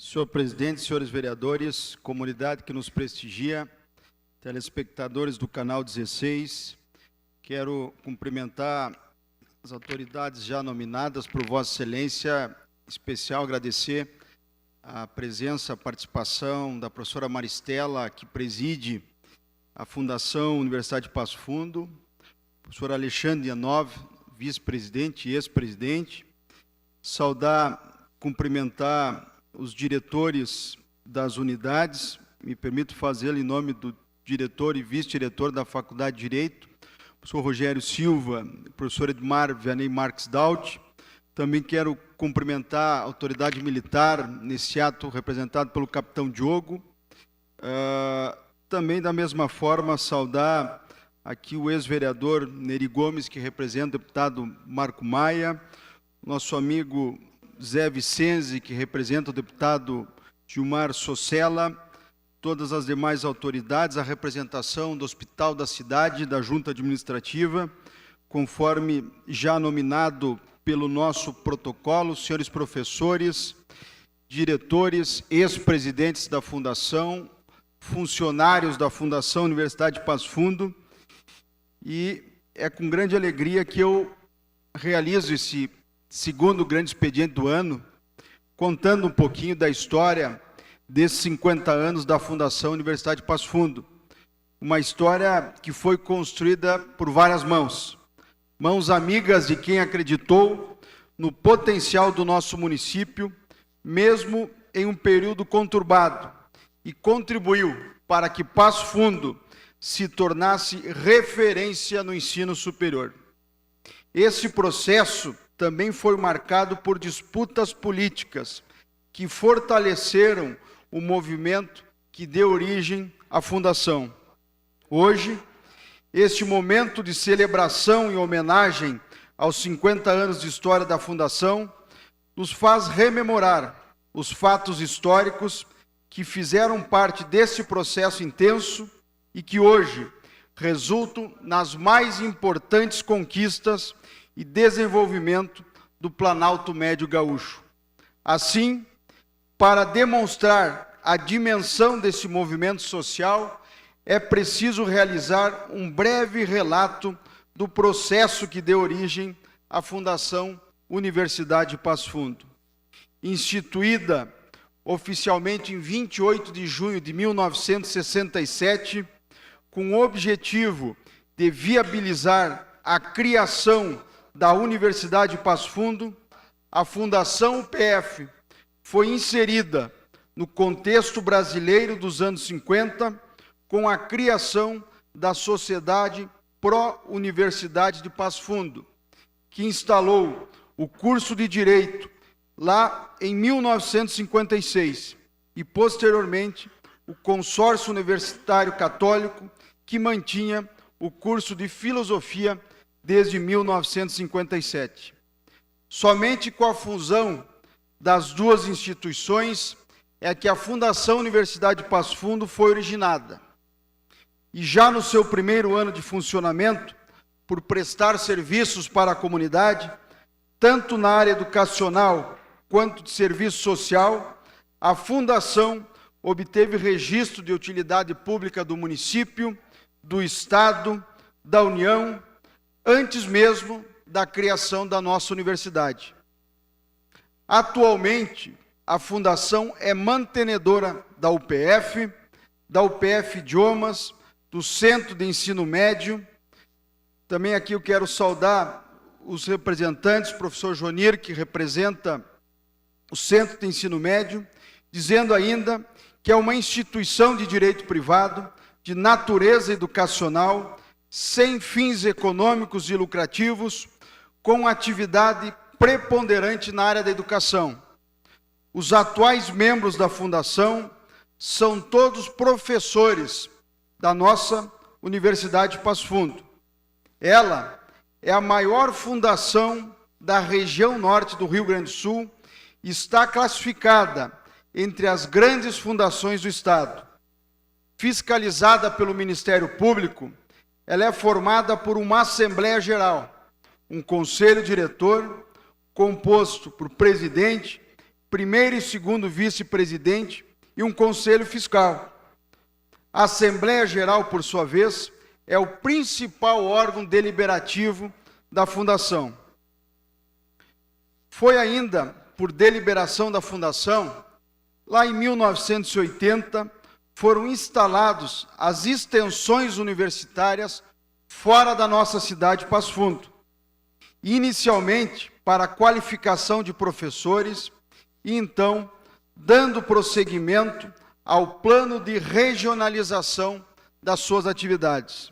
Senhor presidente, senhores vereadores, comunidade que nos prestigia, telespectadores do canal 16, quero cumprimentar as autoridades já nominadas por Vossa Excelência, em especial agradecer a presença, a participação da professora Maristela, que preside a Fundação Universidade de Passo Fundo, professor Alexandre Ianov, vice-presidente e ex-presidente, saudar, cumprimentar os diretores das unidades, me permito fazê-lo em nome do diretor e vice-diretor da Faculdade de Direito, professor Rogério Silva, professor Edmar Vianney Marques Daut. Também quero cumprimentar a autoridade militar, nesse ato representado pelo capitão Diogo. Também, da mesma forma, saudar aqui o ex-vereador Neri Gomes, que representa o deputado Marco Maia, nosso amigo Zé Vicenzi, que representa o deputado Gilmar Socella, todas as demais autoridades, a representação do Hospital da Cidade, da Junta Administrativa, conforme já nominado pelo nosso protocolo, senhores professores, diretores, ex-presidentes da Fundação, funcionários da Fundação Universidade de Passo Fundo, e é com grande alegria que eu realizo esse segundo grande expediente do ano, contando um pouquinho da história desses 50 anos da Fundação Universidade de Passo Fundo. Uma história que foi construída por várias mãos. Mãos amigas de quem acreditou no potencial do nosso município, mesmo em um período conturbado, e contribuiu para que Passo Fundo se tornasse referência no ensino superior. Esse processo também foi marcado por disputas políticas que fortaleceram o movimento que deu origem à Fundação. Hoje, este momento de celebração e homenagem aos 50 anos de história da Fundação nos faz rememorar os fatos históricos que fizeram parte desse processo intenso e que hoje resultam nas mais importantes conquistas e desenvolvimento do Planalto Médio Gaúcho. Assim, para demonstrar a dimensão desse movimento social, é preciso realizar um breve relato do processo que deu origem à Fundação Universidade de Passo Fundo. Instituída oficialmente em 28 de junho de 1967, com o objetivo de viabilizar a criação da Universidade de Passo Fundo, a Fundação UPF foi inserida no contexto brasileiro dos anos 50, com a criação da Sociedade Pró-Universidade de Passo Fundo, que instalou o curso de Direito lá em 1956 e, posteriormente, o Consórcio Universitário Católico, que mantinha o curso de Filosofia desde 1957. Somente com a fusão das duas instituições é que a Fundação Universidade de Passo Fundo foi originada. E já no seu primeiro ano de funcionamento, por prestar serviços para a comunidade, tanto na área educacional quanto de serviço social, a Fundação obteve registro de utilidade pública do município, do Estado, da União, antes mesmo da criação da nossa universidade. Atualmente, a Fundação é mantenedora da UPF Idiomas, do Centro de Ensino Médio. Também aqui eu quero saudar os representantes, professor Jonir, que representa o Centro de Ensino Médio, dizendo ainda que é uma instituição de direito privado, de natureza educacional, sem fins econômicos e lucrativos, com atividade preponderante na área da educação. Os atuais membros da Fundação são todos professores da nossa Universidade de Passo Fundo. Ela é a maior fundação da região norte do Rio Grande do Sul e está classificada entre as grandes fundações do Estado. Fiscalizada pelo Ministério Público, ela é formada por uma Assembleia Geral, um Conselho Diretor, composto por presidente, primeiro e segundo vice-presidente e um conselho fiscal. A Assembleia Geral, por sua vez, é o principal órgão deliberativo da Fundação. Foi ainda por deliberação da Fundação, lá em 1980, foram instalados as extensões universitárias fora da nossa cidade de Passo Fundo, inicialmente para a qualificação de professores e então dando prosseguimento ao plano de regionalização das suas atividades.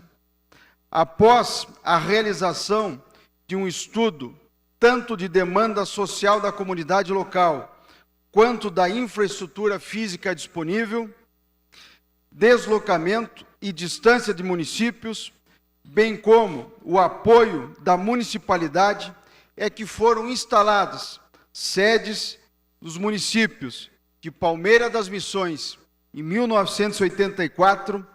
Após a realização de um estudo tanto de demanda social da comunidade local, quanto da infraestrutura física disponível, deslocamento e distância de municípios, bem como o apoio da municipalidade, é que foram instaladas sedes dos municípios de Palmeira das Missões, em 1984,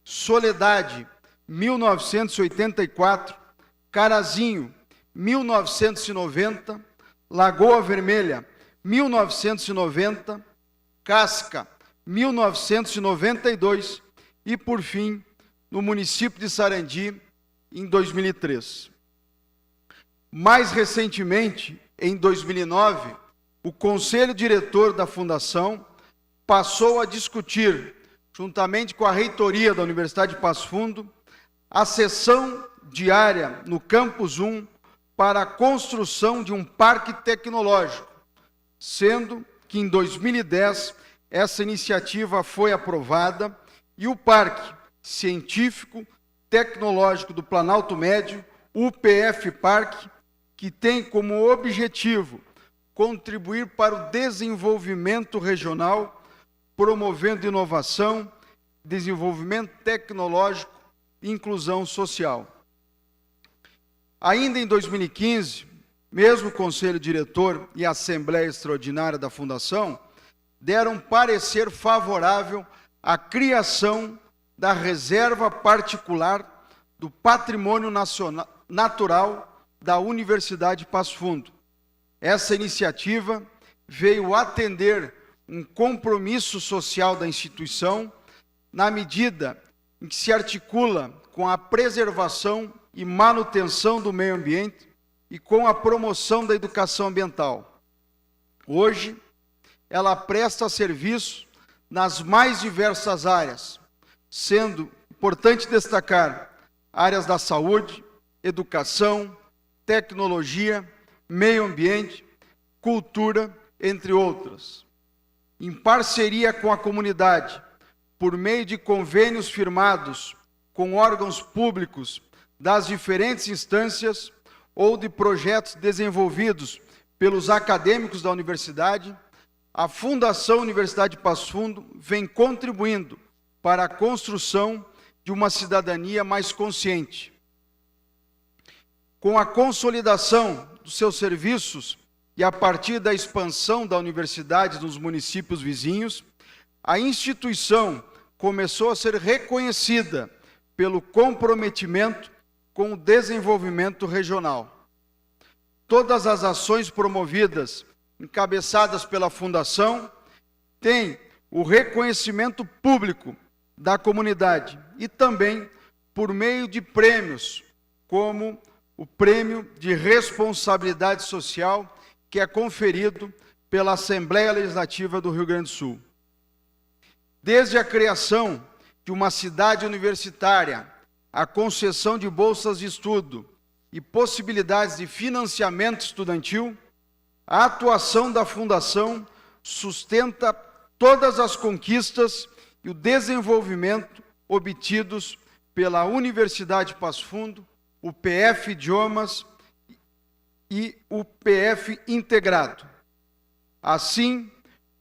Soledade, 1984, Carazinho, 1990, Lagoa Vermelha, 1990, Casca, 1992 e, por fim, no município de Sarandi, em 2003. Mais recentemente, em 2009, o Conselho Diretor da Fundação passou a discutir, juntamente com a reitoria da Universidade de Passo Fundo, a sessão diária no Campus 1 para a construção de um parque tecnológico, sendo que em 2010 essa iniciativa foi aprovada e o Parque Científico Tecnológico do Planalto Médio, UPF Parque, que tem como objetivo contribuir para o desenvolvimento regional, promovendo inovação, desenvolvimento tecnológico e inclusão social. Ainda em 2015, mesmo o Conselho Diretor e a Assembleia Extraordinária da Fundação deram parecer favorável à criação da Reserva Particular do Patrimônio Natural da Universidade de Passo Fundo. Essa iniciativa veio atender um compromisso social da instituição, na medida em que se articula com a preservação e manutenção do meio ambiente e com a promoção da educação ambiental. Hoje, ela presta serviço nas mais diversas áreas, sendo importante destacar áreas da saúde, educação, tecnologia, meio ambiente, cultura, entre outras. Em parceria com a comunidade, por meio de convênios firmados com órgãos públicos das diferentes instâncias ou de projetos desenvolvidos pelos acadêmicos da universidade, a Fundação Universidade de Passo Fundo vem contribuindo para a construção de uma cidadania mais consciente. Com a consolidação dos seus serviços e a partir da expansão da universidade nos municípios vizinhos, a instituição começou a ser reconhecida pelo comprometimento com o desenvolvimento regional. Todas as ações promovidas, encabeçadas pela Fundação, têm o reconhecimento público da comunidade e também por meio de prêmios, como o Prêmio de Responsabilidade Social, que é conferido pela Assembleia Legislativa do Rio Grande do Sul. Desde a criação de uma cidade universitária, a concessão de bolsas de estudo e possibilidades de financiamento estudantil, a atuação da Fundação sustenta todas as conquistas e o desenvolvimento obtidos pela Universidade de Passo Fundo, o PF Idiomas e o PF Integrado, assim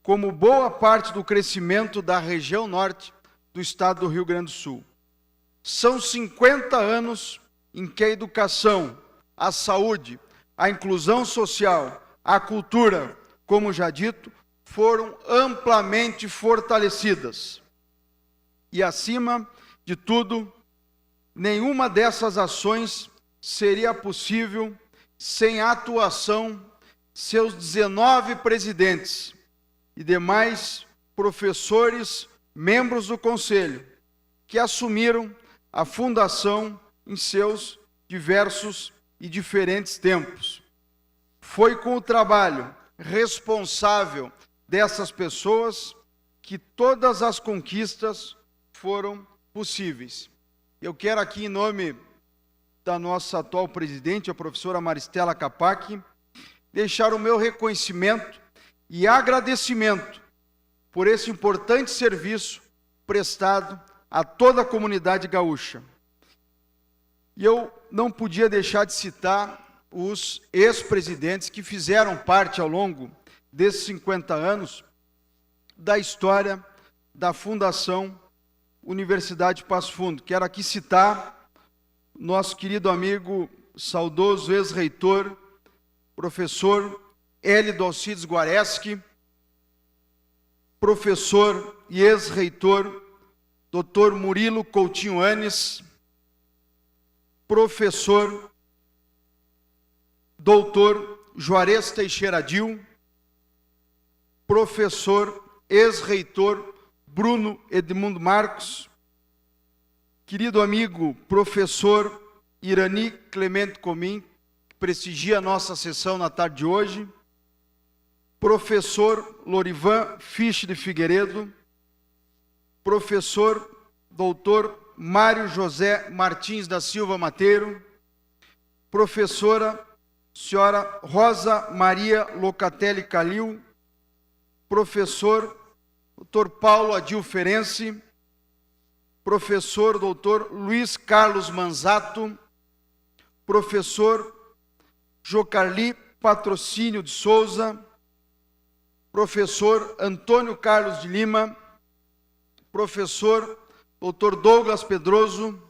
como boa parte do crescimento da região norte do estado do Rio Grande do Sul. São 50 anos em que a educação, a saúde, a inclusão social, a cultura, como já dito, foram amplamente fortalecidas. E, acima de tudo, nenhuma dessas ações seria possível sem a atuação de seus 19 presidentes, e demais professores, membros do Conselho, que assumiram a fundação em seus diversos e diferentes tempos. Foi com o trabalho responsável dessas pessoas que todas as conquistas foram possíveis. Eu quero aqui, em nome da nossa atual presidente, a professora Maristela Capac, deixar o meu reconhecimento e agradecimento por esse importante serviço prestado a toda a comunidade gaúcha. E eu não podia deixar de citar os ex-presidentes que fizeram parte ao longo desses 50 anos da história da Fundação Universidade de Passo Fundo. Quero aqui citar nosso querido amigo, saudoso ex-reitor, professor Hélio Alcides Guareschi, professor e ex-reitor Dr. Murilo Coutinho Anes, professor Dr. Juarez Teixeira Dil, professor ex-reitor Bruno Edmundo Marcos, querido amigo professor Irani Clemente Comim, que prestigia a nossa sessão na tarde de hoje, professor Lorivan Fisch de Figueiredo, professor doutor Mário José Martins da Silva Mateiro, professora senhora Rosa Maria Locatelli Calil, professor Dr. Paulo Adil Ferenci, professor Dr. Luiz Carlos Manzato, professor Jocarli Patrocínio de Souza, professor Antônio Carlos de Lima, professor Dr. Douglas Pedroso,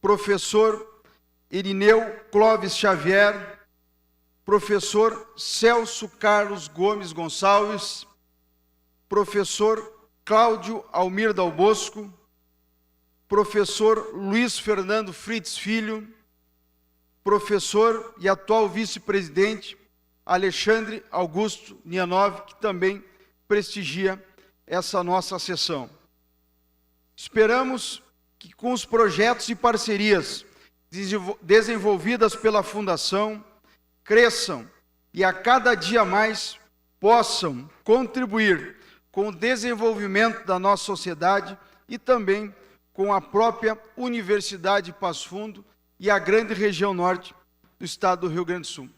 professor Irineu Clóvis Xavier, professor Celso Carlos Gomes Gonçalves, professor Cláudio Almir Dal Bosco, professor Luiz Fernando Fritz Filho, professor e atual vice-presidente Alexandre Augusto Nianov, que também prestigia essa nossa sessão. Esperamos que com os projetos e parcerias desenvolvidas pela Fundação cresçam e a cada dia mais possam contribuir com o desenvolvimento da nossa sociedade e também com a própria Universidade de Passo Fundo e a grande região norte do estado do Rio Grande do Sul.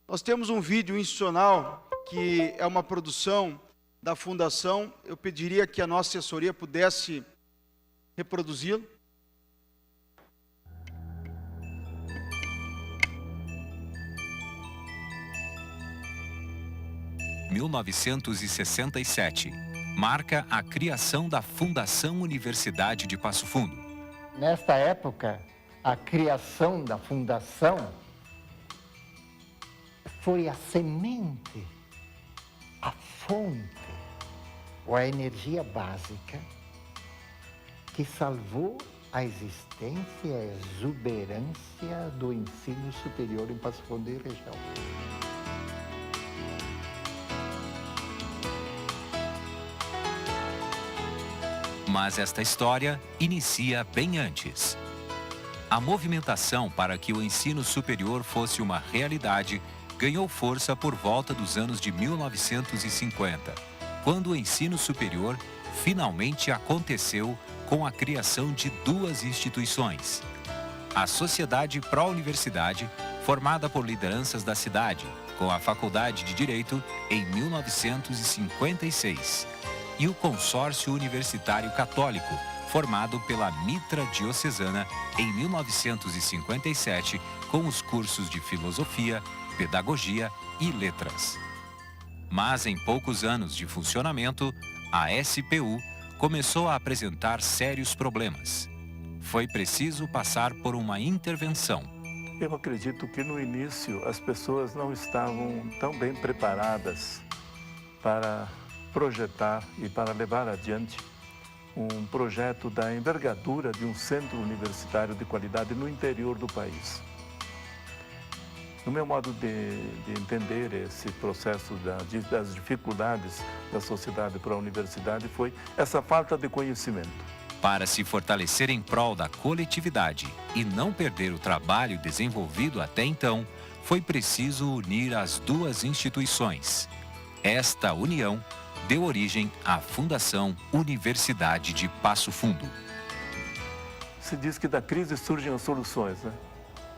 Nós temos um vídeo institucional que é uma produção da Fundação. Eu pediria que a nossa assessoria pudesse reproduzi-lo. Em 1967, marca a criação da Fundação Universidade de Passo Fundo. Nesta época, a criação da Fundação foi a semente, a fonte, ou a energia básica que salvou a existência e a exuberância do ensino superior em Passo Fundo e região. Mas esta história inicia bem antes. A movimentação para que o ensino superior fosse uma realidade ganhou força por volta dos anos de 1950, quando o ensino superior finalmente aconteceu com a criação de duas instituições. A Sociedade Pró-Universidade, formada por lideranças da cidade, com a Faculdade de Direito em 1956, e o Consórcio Universitário Católico, formado pela Mitra Diocesana em 1957, com os cursos de Filosofia, Pedagogia e Letras. Mas em poucos anos de funcionamento, a SPU começou a apresentar sérios problemas. Foi preciso passar por uma intervenção. Eu acredito que no início as pessoas não estavam tão bem preparadas para projetar e para levar adiante um projeto da envergadura de um centro universitário de qualidade no interior do país. No meu modo de entender esse processo das dificuldades da sociedade para a universidade foi essa falta de conhecimento. Para se fortalecer em prol da coletividade e não perder o trabalho desenvolvido até então, foi preciso unir as duas instituições. Esta união deu origem à Fundação Universidade de Passo Fundo. Se diz que da crise surgem as soluções, né?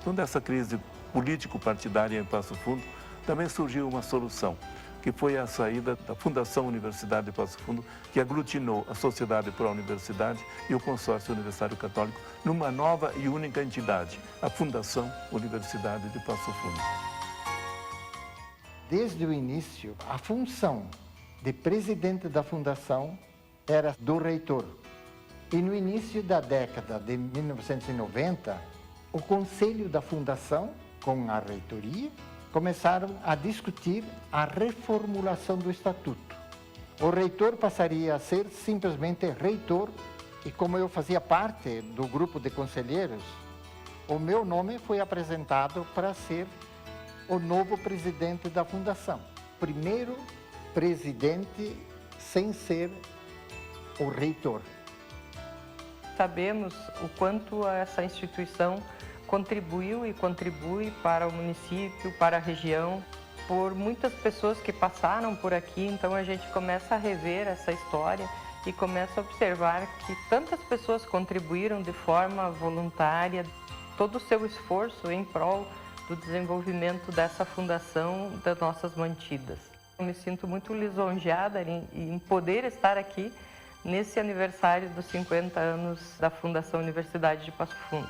Então, dessa crise político-partidária em Passo Fundo, também surgiu uma solução, que foi a saída da Fundação Universidade de Passo Fundo, que aglutinou a Sociedade para a Universidade e o Consórcio Universitário Católico numa nova e única entidade, a Fundação Universidade de Passo Fundo. Desde o início, a função de presidente da fundação era do reitor. E no início da década de 1990, o conselho da fundação, com a reitoria, começaram a discutir a reformulação do estatuto. O reitor passaria a ser simplesmente reitor, e como eu fazia parte do grupo de conselheiros, o meu nome foi apresentado para ser o novo presidente da fundação. Primeiro presidente sem ser o reitor. Sabemos o quanto essa instituição contribuiu e contribui para o município, para a região, por muitas pessoas que passaram por aqui. Então a gente começa a rever essa história e começa a observar que tantas pessoas contribuíram de forma voluntária, todo o seu esforço em prol do desenvolvimento dessa fundação das nossas mantidas. Eu me sinto muito lisonjeada em poder estar aqui nesse aniversário dos 50 anos da Fundação Universidade de Passo Fundo.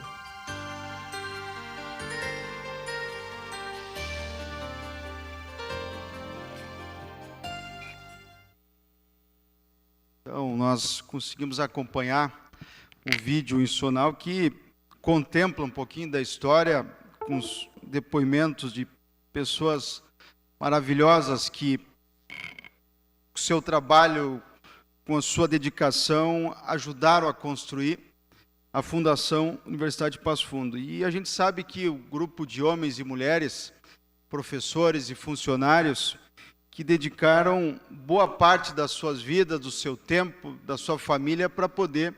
Então, nós conseguimos acompanhar o vídeo institucional que contempla um pouquinho da história, com os depoimentos de pessoas maravilhosas que, com seu trabalho, com a sua dedicação, ajudaram a construir a Fundação Universidade de Passo Fundo. E a gente sabe que o grupo de homens e mulheres, professores e funcionários, que dedicaram boa parte das suas vidas, do seu tempo, da sua família, para poder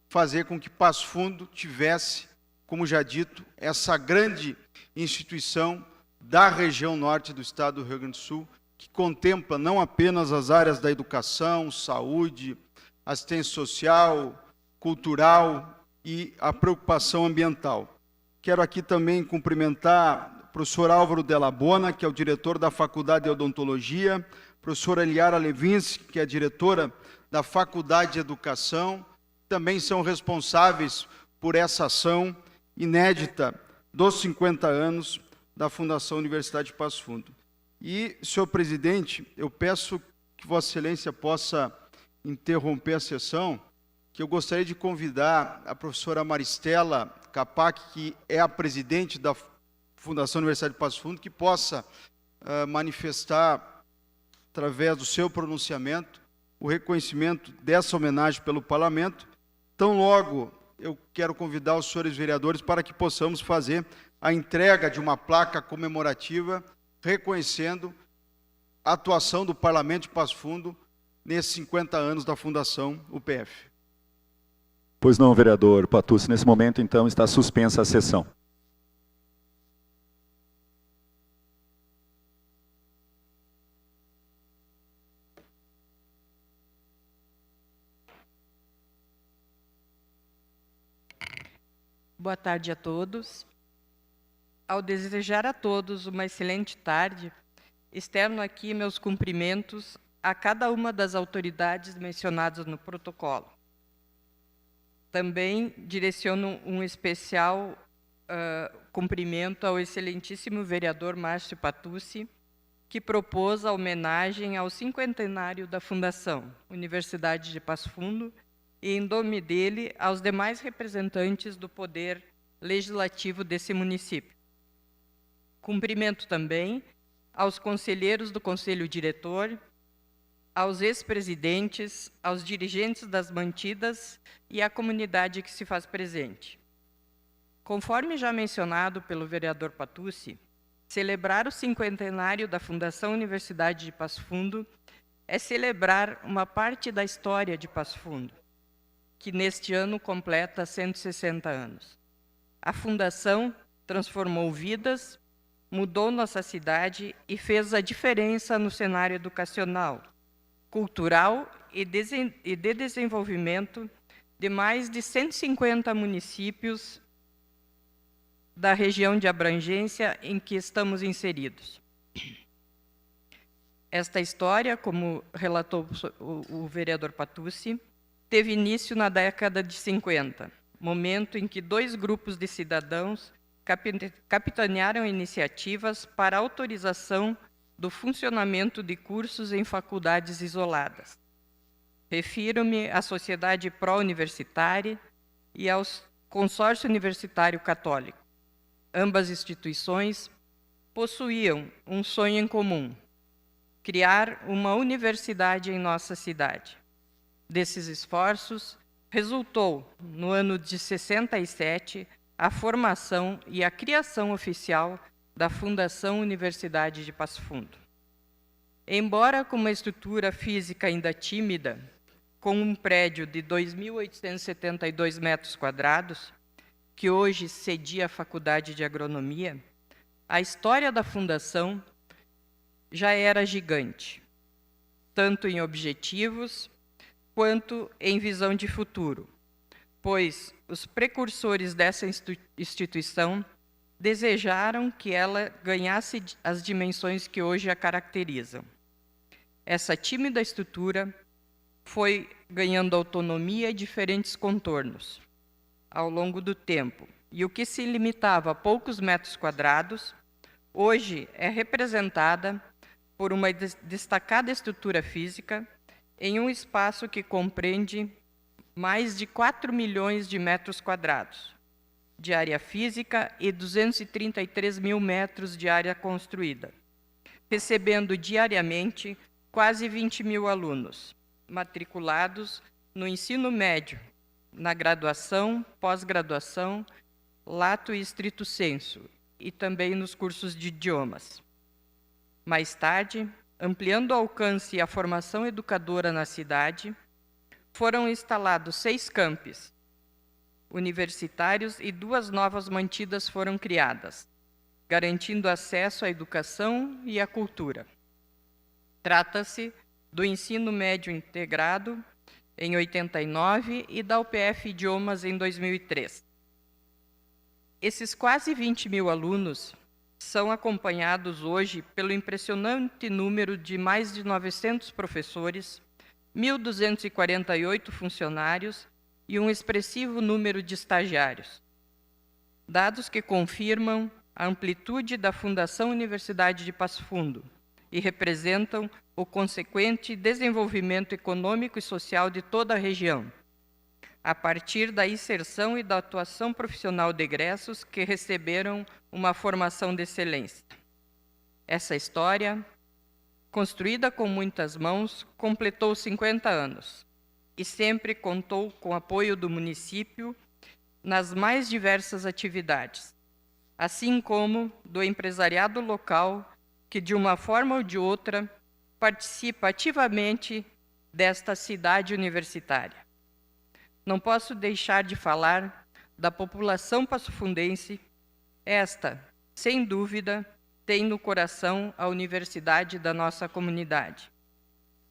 fazer com que Passo Fundo tivesse, como já dito, essa grande instituição da região norte do estado do Rio Grande do Sul, que contempla não apenas as áreas da educação, saúde, assistência social, cultural e a preocupação ambiental. Quero aqui também cumprimentar o professor Álvaro Della Bona, que é o diretor da Faculdade de Odontologia, professora Eliara Levinsky, que é a diretora da Faculdade de Educação, também são responsáveis por essa ação inédita dos 50 anos da Fundação Universidade de Passo Fundo. E, senhor presidente, eu peço que Vossa Excelência possa interromper a sessão, que eu gostaria de convidar a professora Maristela Capac, que é a presidente da Fundação Universidade de Passo Fundo, que possa manifestar, através do seu pronunciamento, o reconhecimento dessa homenagem pelo Parlamento. Tão logo eu quero convidar os senhores vereadores para que possamos fazer a entrega de uma placa comemorativa reconhecendo a atuação do Parlamento de Passo Fundo nesses 50 anos da Fundação UPF. Pois não, vereador Patucci. Nesse momento, então, está suspensa a sessão. Boa tarde a todos. Ao desejar a todos uma excelente tarde, externo aqui meus cumprimentos a cada uma das autoridades mencionadas no protocolo. Também direciono um especial cumprimento ao excelentíssimo vereador Márcio Patucci, que propôs a homenagem ao cinquentenário da Fundação Universidade de Passo Fundo e, em nome dele, aos demais representantes do Poder Legislativo desse município. Cumprimento também aos conselheiros do Conselho Diretor, aos ex-presidentes, aos dirigentes das mantidas e à comunidade que se faz presente. Conforme já mencionado pelo vereador Patucci, Celebrar o cinquentenário da Fundação Universidade de Passo Fundo é celebrar uma parte da história de Passo Fundo, que neste ano completa 160 anos. A Fundação transformou vidas, mudou nossa cidade e fez a diferença no cenário educacional, cultural e de desenvolvimento de mais de 150 municípios da região de abrangência em que estamos inseridos. Esta história, como relatou o vereador Patucci, teve início na década de 50, momento em que 2 grupos de cidadãos capitanearam iniciativas para autorização do funcionamento de cursos em faculdades isoladas. Refiro-me à Sociedade Pró-Universitária e ao Consórcio Universitário Católico. Ambas instituições possuíam um sonho em comum: criar uma universidade em nossa cidade. Desses esforços, resultou, no ano de 67, a formação e a criação oficial da Fundação Universidade de Passo Fundo. Embora com uma estrutura física ainda tímida, com um prédio de 2.872 metros quadrados, que hoje cedia a Faculdade de Agronomia, a história da Fundação já era gigante, tanto em objetivos quanto em visão de futuro, pois os precursores dessa instituição desejaram que ela ganhasse as dimensões que hoje a caracterizam. Essa tímida estrutura foi ganhando autonomia e diferentes contornos ao longo do tempo, e o que se limitava a poucos metros quadrados, hoje é representada por uma destacada estrutura física em um espaço que compreende mais de 4 milhões de metros quadrados de área física e 233 mil metros de área construída, recebendo diariamente quase 20 mil alunos matriculados no ensino médio, na graduação, pós-graduação, lato e estrito sensu, e também nos cursos de idiomas. Mais tarde, ampliando o alcance e a formação educadora na cidade, foram instalados 6 campus universitários e 2 novas mantidas foram criadas, garantindo acesso à educação e à cultura. Trata-se do ensino médio integrado em 89 e da UPF Idiomas em 2003. Esses quase 20 mil alunos são acompanhados hoje pelo impressionante número de mais de 900 professores, 1.248 funcionários e um expressivo número de estagiários. Dados que confirmam a amplitude da Fundação Universidade de Passo Fundo e representam o consequente desenvolvimento econômico e social de toda a região, a partir da inserção e da atuação profissional de egressos que receberam uma formação de excelência. Essa história, construída com muitas mãos, completou 50 anos e sempre contou com o apoio do município nas mais diversas atividades, assim como do empresariado local, que de uma forma ou de outra participa ativamente desta cidade universitária. Não posso deixar de falar da população passofundense. Esta, sem dúvida, tem no coração a universidade da nossa comunidade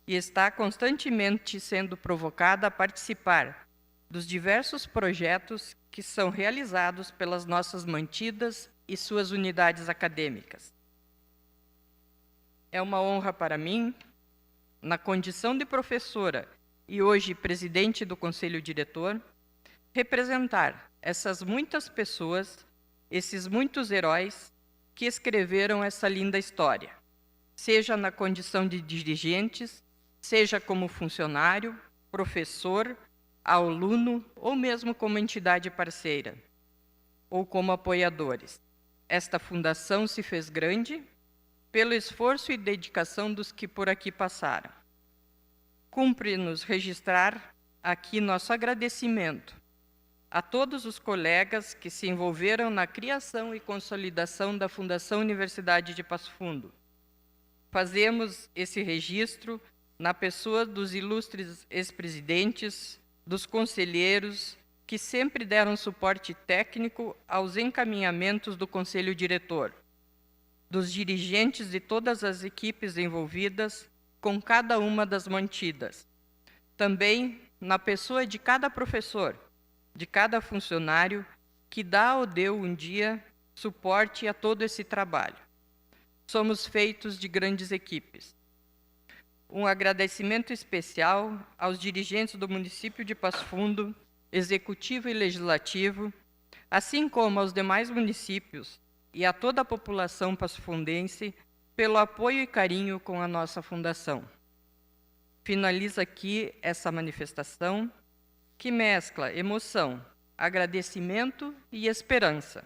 e está constantemente sendo provocada a participar dos diversos projetos que são realizados pelas nossas mantidas e suas unidades acadêmicas. É uma honra para mim, na condição de professora e hoje presidente do Conselho Diretor, representar essas muitas pessoas, esses muitos heróis que escreveram essa linda história, seja na condição de dirigentes, seja como funcionário, professor, aluno ou mesmo como entidade parceira, ou como apoiadores. Esta fundação se fez grande pelo esforço e dedicação dos que por aqui passaram. Cumpre-nos registrar aqui nosso agradecimento a todos os colegas que se envolveram na criação e consolidação da Fundação Universidade de Passo Fundo. Fazemos esse registro na pessoa dos ilustres ex-presidentes, dos conselheiros, que sempre deram suporte técnico aos encaminhamentos do Conselho Diretor, dos dirigentes de todas as equipes envolvidas, com cada uma das mantidas. Também na pessoa de cada professor, de cada funcionário, que dá ou deu um dia suporte a todo esse trabalho. Somos feitos de grandes equipes. Um agradecimento especial aos dirigentes do município de Passo Fundo, executivo e legislativo, assim como aos demais municípios e a toda a população passofundense, pelo apoio e carinho com a nossa fundação. Finaliza aqui essa manifestação que mescla emoção, agradecimento e esperança,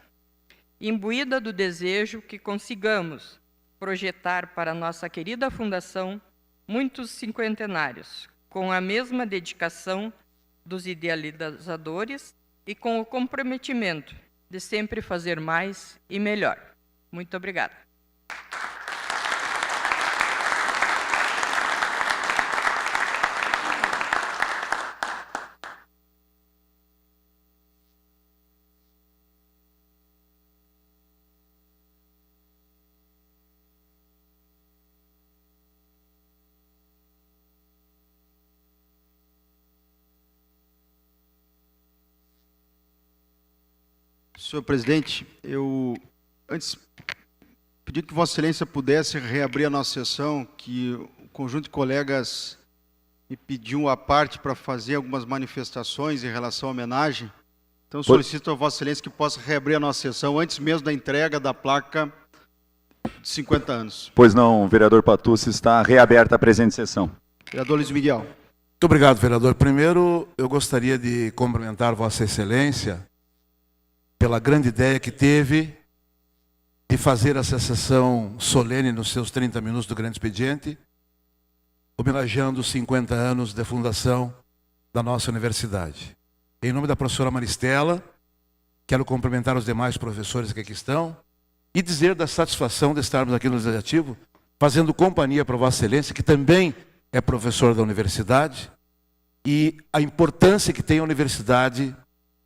imbuída do desejo que consigamos projetar para a nossa querida fundação muitos cinquentenários, com a mesma dedicação dos idealizadores e com o comprometimento de sempre fazer mais e melhor. Muito obrigada. Senhor presidente, eu antes pedi que Vossa Excelência pudesse reabrir a nossa sessão, que o conjunto de colegas me pediu à parte para fazer algumas manifestações em relação à homenagem. Então, solicito a Vossa Excelência que possa reabrir a nossa sessão antes mesmo da entrega da placa de 50 anos. Pois não, vereador Patucci, está reaberta a presente sessão. Vereador Luiz Miguel. Muito obrigado, vereador. Primeiro, eu gostaria de cumprimentar Vossa Excelência pela grande ideia que teve de fazer essa sessão solene nos seus 30 minutos do grande expediente, homenageando os 50 anos da fundação da nossa universidade. Em nome da professora Maristela, quero cumprimentar os demais professores que aqui estão e dizer da satisfação de estarmos aqui no Legislativo, fazendo companhia para Vossa Excelência, que também é professor da universidade, e a importância que tem a universidade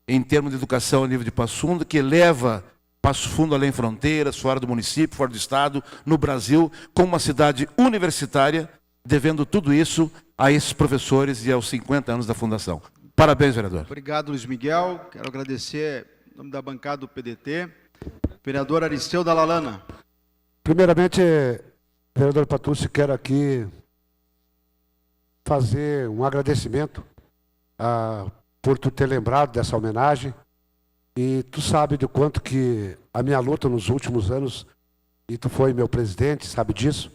em termos de educação a nível de Passo Fundo, que eleva Passo Fundo além fronteiras, fora do município, fora do estado, no Brasil, como uma cidade universitária, devendo tudo isso a esses professores e aos 50 anos da fundação. Parabéns, vereador. Obrigado, Luiz Miguel. Quero agradecer, em nome da bancada do PDT, vereador Aristeu da Lalana. Primeiramente, vereador Patucci, quero aqui fazer um agradecimento por tu ter lembrado dessa homenagem, e tu sabe do quanto que a minha luta nos últimos anos, e tu foi meu presidente, sabe disso,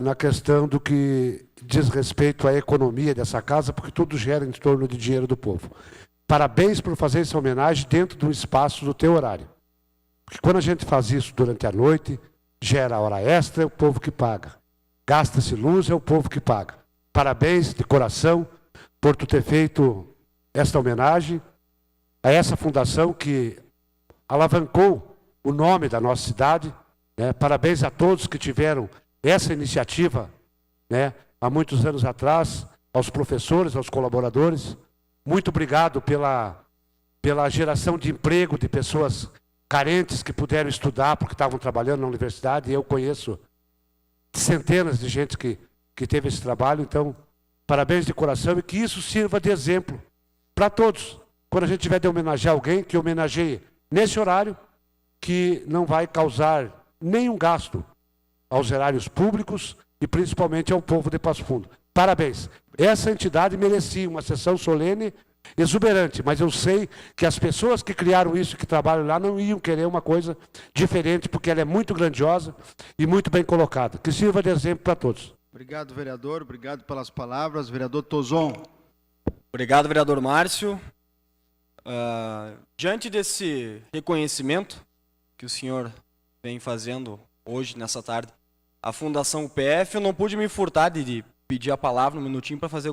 na questão do que diz respeito à economia dessa casa, porque tudo gira em torno de dinheiro do povo. Parabéns por fazer essa homenagem dentro do espaço do teu horário. Porque quando a gente faz isso durante a noite, gera hora extra, é o povo que paga. Gasta-se luz, é o povo que paga. Parabéns de coração por tu ter feito esta homenagem a essa fundação que alavancou o nome da nossa cidade. Parabéns a todos que tiveram essa iniciativa, há muitos anos atrás, aos professores, aos colaboradores. Muito obrigado pela geração de emprego de pessoas carentes que puderam estudar porque estavam trabalhando na universidade. E eu conheço centenas de gente que teve esse trabalho. Então, parabéns de coração, e que isso sirva de exemplo para todos. Quando a gente tiver de homenagear alguém, que homenageie nesse horário, que não vai causar nenhum gasto aos erários públicos e principalmente ao povo de Passo Fundo. Parabéns. Essa entidade merecia uma sessão solene, exuberante, mas eu sei que as pessoas que criaram isso, que trabalham lá, não iam querer uma coisa diferente, porque ela é muito grandiosa e muito bem colocada. Que sirva de exemplo para todos. Obrigado, vereador. Obrigado pelas palavras. Vereador Tozon. Obrigado, vereador Márcio. Diante desse reconhecimento que o senhor vem fazendo hoje, nessa tarde, a Fundação UPF, eu não pude me furtar de pedir a palavra um minutinho para fazer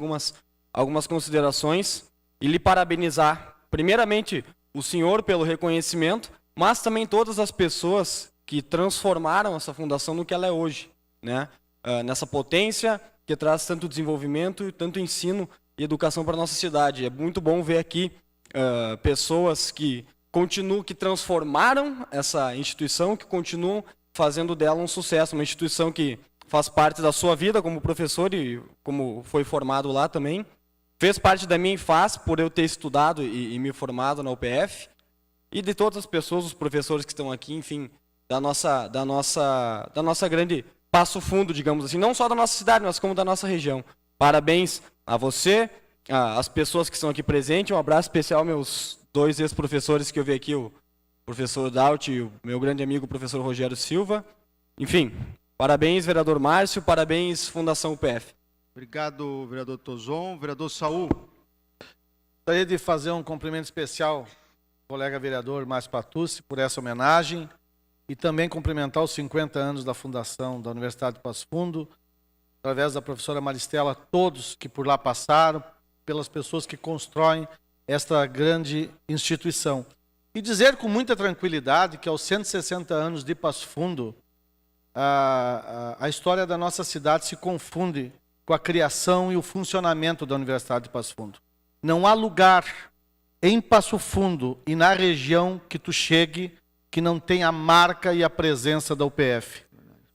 algumas considerações e lhe parabenizar primeiramente, o senhor pelo reconhecimento, mas também todas as pessoas que transformaram essa fundação no que ela é hoje, né? Nessa potência que traz tanto desenvolvimento, tanto ensino e educação para a nossa cidade. É muito bom ver aqui pessoas que transformaram essa instituição, que continuam fazendo dela um sucesso, uma instituição que faz parte da sua vida como professor e como foi formado lá também. Fez parte da minha e faz, por eu ter estudado e me formado na UPF, e de todas as pessoas, os professores que estão aqui, enfim, da nossa grande Passo Fundo, digamos assim, não só da nossa cidade, mas como da nossa região. Parabéns a você, as pessoas que estão aqui presentes, um abraço especial aos meus 2 ex-professores que eu vi aqui, o professor Daut e o meu grande amigo, o professor Rogério Silva. Enfim, parabéns, vereador Márcio, parabéns, Fundação UPF. Obrigado, vereador Tozon. Vereador Saul. Gostaria de fazer um cumprimento especial ao colega vereador Márcio Patucci por essa homenagem e também cumprimentar os 50 anos da fundação da Universidade de Passo Fundo, através da professora Maristela, todos que por lá passaram, pelas pessoas que constroem esta grande instituição. E dizer com muita tranquilidade que aos 160 anos de Passo Fundo, a história da nossa cidade se confunde com a criação e o funcionamento da Universidade de Passo Fundo. Não há lugar em Passo Fundo e na região que tu chegue que não tenha a marca e a presença da UPF.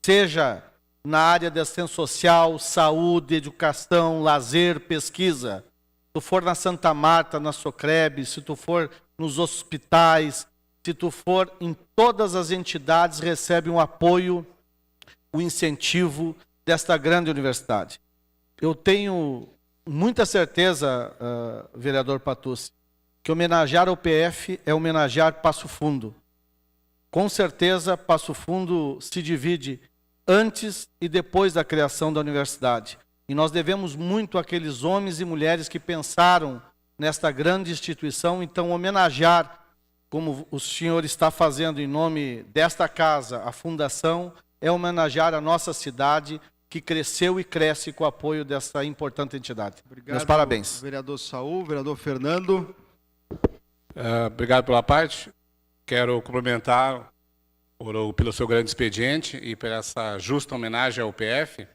Seja na área de assistência social, saúde, educação, lazer, pesquisa. Se tu for na Santa Marta, na Socreb, se tu for nos hospitais, se tu for em todas as entidades, recebe um apoio, o incentivo desta grande universidade. Eu tenho muita certeza, vereador Patucci, que homenagear a UPF é homenagear Passo Fundo. Com certeza, Passo Fundo se divide antes e depois da criação da universidade. E nós devemos muito àqueles homens e mulheres que pensaram nesta grande instituição. Então, homenagear, como o senhor está fazendo em nome desta casa, a fundação, é homenagear a nossa cidade, que cresceu e cresce com o apoio dessa importante entidade. Obrigado, meus parabéns. Vereador Saul. Vereador Fernando. Obrigado pela parte. Quero cumprimentar pelo seu grande expediente e por essa justa homenagem ao UPF.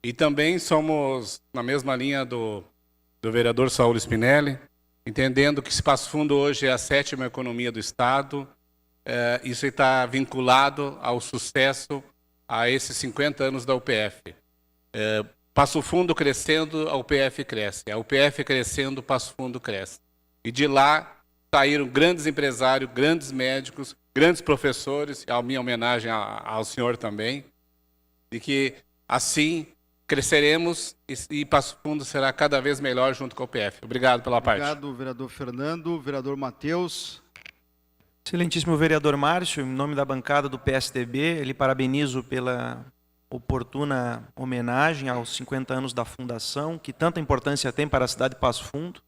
E também somos na mesma linha do vereador Saul Spinelli, entendendo que Passo Fundo hoje é a 7ª economia do Estado. Isso está vinculado ao sucesso a esses 50 anos da UPF. Passo Fundo crescendo, a UPF cresce. A UPF crescendo, Passo Fundo cresce. E de lá saíram grandes empresários, grandes médicos, grandes professores, a minha homenagem ao senhor também, de que assim cresceremos e Passo Fundo será cada vez melhor junto com a UPF. Obrigado pela parte. Obrigado, vereador Fernando. Vereador Matheus. Excelentíssimo vereador Márcio, em nome da bancada do PSDB, lhe parabenizo pela oportuna homenagem aos 50 anos da Fundação, que tanta importância tem para a cidade de Passo Fundo,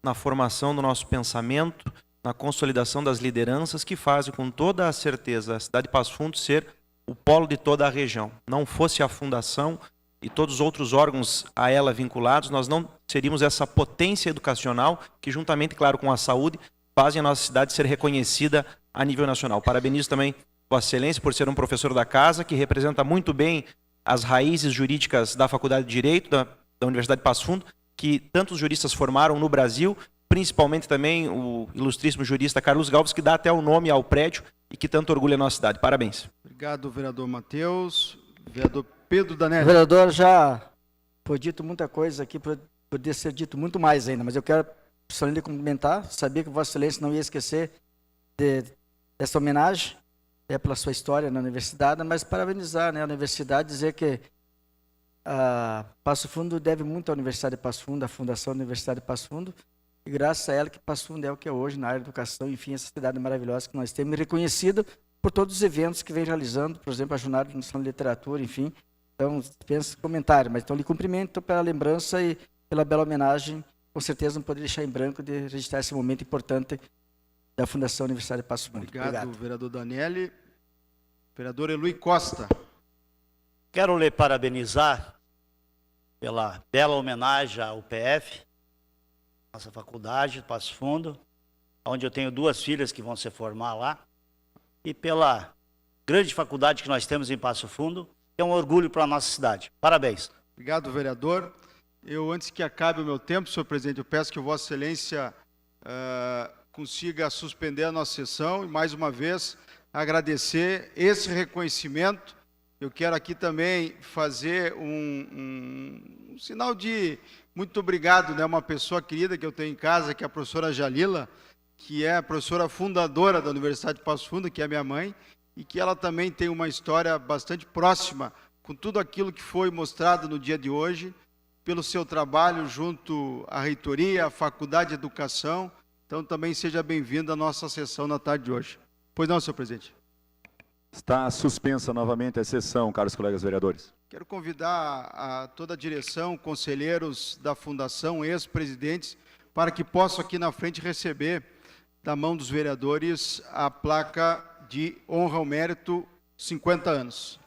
na formação do nosso pensamento, na consolidação das lideranças que fazem com toda a certeza a cidade de Passo Fundo ser o polo de toda a região. Não fosse a Fundação e todos os outros órgãos a ela vinculados, nós não seríamos essa potência educacional que, juntamente, claro, com a saúde, fazem a nossa cidade ser reconhecida a nível nacional. Parabenizo também Vossa Excelência por ser um professor da casa, que representa muito bem as raízes jurídicas da Faculdade de Direito da Universidade de Passo Fundo, que tantos juristas formaram no Brasil, principalmente também o ilustríssimo jurista Carlos Galvez, que dá até o nome ao prédio e que tanto orgulha a nossa cidade. Parabéns. Obrigado, vereador Matheus. Vereador Pedro Danelli. Vereador, já foi dito muita coisa aqui, poderia ser dito muito mais ainda, mas eu quero somente cumprimentar, sabia que Vossa Excelência não ia esquecer dessa homenagem, pela sua história na universidade, mas parabenizar, né, a universidade, dizer que Passo Fundo deve muito à Universidade de Passo Fundo, à Fundação da Universidade de Passo Fundo, e graças a ela que Passo Fundo é o que é hoje na área de educação, enfim, essa cidade maravilhosa que nós temos, reconhecida por todos os eventos que vem realizando, por exemplo, a Jornada de Nação de Literatura, enfim. Então, penso comentário, mas então lhe cumprimento pela lembrança e pela bela homenagem. Com certeza não poderia deixar em branco de registrar esse momento importante da Fundação Universidade de Passo Fundo. Obrigado, vereador Danelli. Vereador Eloy Costa. Quero lhe parabenizar pela bela homenagem à UPF, nossa faculdade de Passo Fundo, onde eu tenho 2 filhas que vão se formar lá, e pela grande faculdade que nós temos em Passo Fundo, é um orgulho para a nossa cidade. Parabéns. Obrigado, vereador. Eu, antes que acabe o meu tempo, senhor presidente, eu peço que Vossa Excelência consiga suspender a nossa sessão e, mais uma vez, agradecer esse reconhecimento. Eu quero aqui também fazer um sinal de muito obrigado, né? Uma pessoa querida que eu tenho em casa, que é a professora Jalila, que é a professora fundadora da Universidade de Passo Fundo, que é minha mãe, e que ela também tem uma história bastante próxima com tudo aquilo que foi mostrado no dia de hoje, pelo seu trabalho junto à reitoria, à Faculdade de Educação. Então, também seja bem-vindo à nossa sessão na tarde de hoje. Pois não, senhor presidente. Está suspensa novamente a sessão, caros colegas vereadores. Quero convidar a toda a direção, conselheiros da Fundação, ex-presidentes, para que possam aqui na frente receber da mão dos vereadores a placa de honra ao mérito 50 anos.